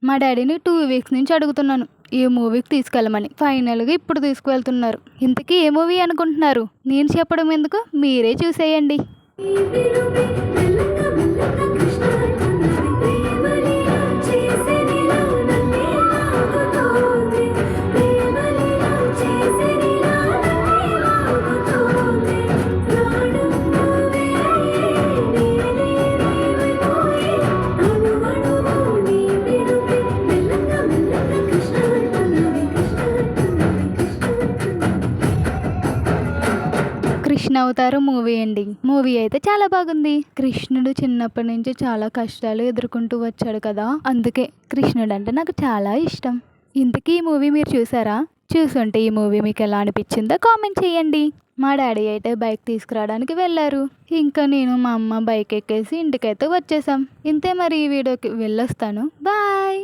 మా డాడీని 2 వీక్స్ నుంచి అడుగుతున్నాను ఏ మూవీకి తీసుకెళ్ళమని. ఫైనల్గా ఇప్పుడు తీసుకువెళ్తున్నారు. ఇంతకీ ఏ మూవీ అనుకుంటున్నారు? నేను చెప్పడం ఎందుకు, మీరే చూసేయండి. కృష్ణ అవతారం మూవీ ఎండింగ్. మూవీ అయితే చాలా బాగుంది. కృష్ణుడు చిన్నప్పటి నుంచి చాలా కష్టాలు ఎదుర్కొంటూ వచ్చాడు కదా, అందుకే కృష్ణుడు అంటే నాకు చాలా ఇష్టం. ఇంతకీ ఈ మూవీ మీరు చూసారా? చూసుంటే ఈ మూవీ మీకు ఎలా అనిపించిందో కామెంట్ చేయండి. మా డాడీ అయితే బైక్ తీసుకురావడానికి వెళ్ళారు. ఇంకా నేను మా అమ్మ బైక్ ఎక్కేసి ఇంటికైతే వచ్చేసాం. ఇంతే, మరి ఈ వీడియోకి వెళ్ళొస్తాను. బాయ్.